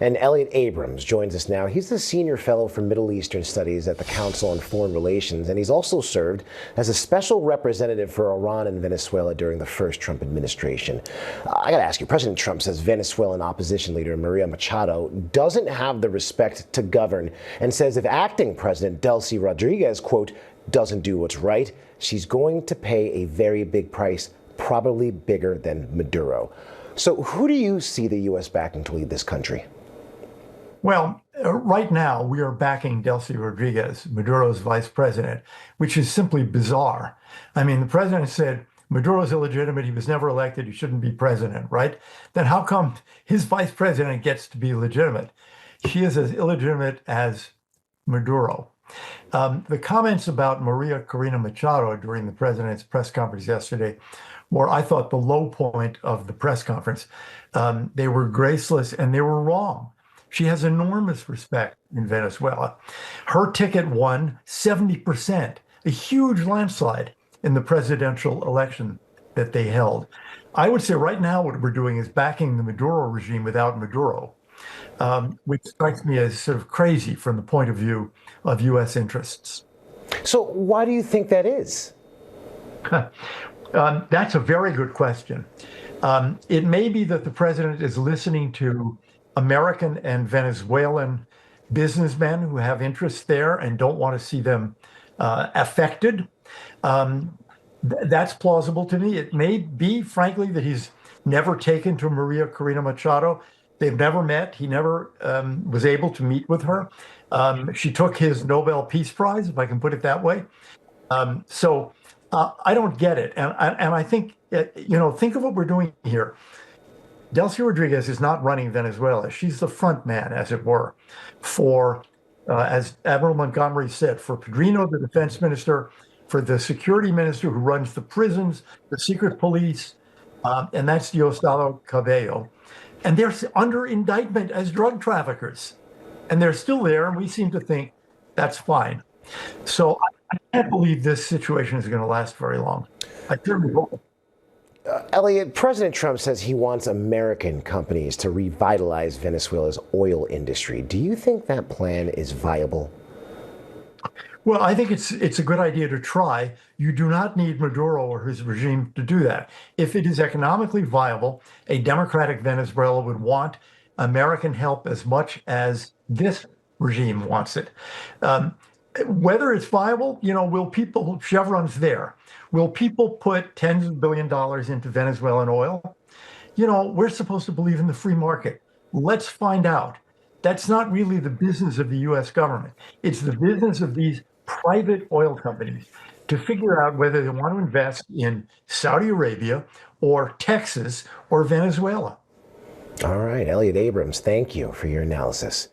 And Elliott Abrams joins us now. He's the senior fellow for Middle Eastern Studies at the Council on Foreign Relations, and he's also served as a special representative for Iran and Venezuela during the first Trump administration. I got to ask you, President Trump says Venezuelan opposition leader Maria Machado doesn't have the respect to govern, and says if acting President Delcy Rodriguez, quote, doesn't do what's right, she's going to pay a very big price, probably bigger than Maduro. So who do you see the U.S. backing to lead this country? Well, right now we are backing Delcy Rodriguez, Maduro's vice president, which is simply bizarre. I mean, the president said Maduro's illegitimate. He was never elected. He shouldn't be president, right? Then how come his vice president gets to be legitimate? She is as illegitimate as Maduro. The comments about Maria Corina Machado during the president's press conference yesterday were, I thought, the low point of the press conference. They were graceless and they were wrong. She has enormous respect in Venezuela. Her ticket won 70%, a huge landslide in the presidential election that they held. I would say right now what we're doing is backing the Maduro regime without Maduro, which strikes me as sort of crazy from the point of view of U.S. interests. So why do you think that is? That's a very good question. It may be that the president is listening to American and Venezuelan businessmen who have interests there and don't want to see them affected. That's plausible to me. It may be, frankly, that he's never taken to Maria Corina Machado. They've never met. He never was able to meet with her. She took his Nobel Peace Prize, if I can put it that way. So I don't get it. And I think, think of what we're doing here. Delcy Rodriguez is not running Venezuela. She's the front man, as it were, for, as Admiral Montgomery said, for Pedrino, the defense minister, for the security minister who runs the prisons, the secret police, and that's Diosdado Cabello. And they're under indictment as drug traffickers. And they're still there, and we seem to think that's fine. So I can't believe this situation is going to last very long. I certainly hope. Elliott, President Trump says he wants American companies to revitalize Venezuela's oil industry. Do you think that plan is viable? Well, I think it's a good idea to try. You do not need Maduro or his regime to do that. If it is economically viable, a democratic Venezuela would want American help as much as this regime wants it. Whether it's viable, will people, Chevron's there. Will people put tens of billions of dollars into Venezuelan oil? We're supposed to believe in the free market. Let's find out. That's not really the business of the U.S. government. It's the business of these private oil companies to figure out whether they want to invest in Saudi Arabia or Texas or Venezuela. All right, Elliott Abrams, thank you for your analysis.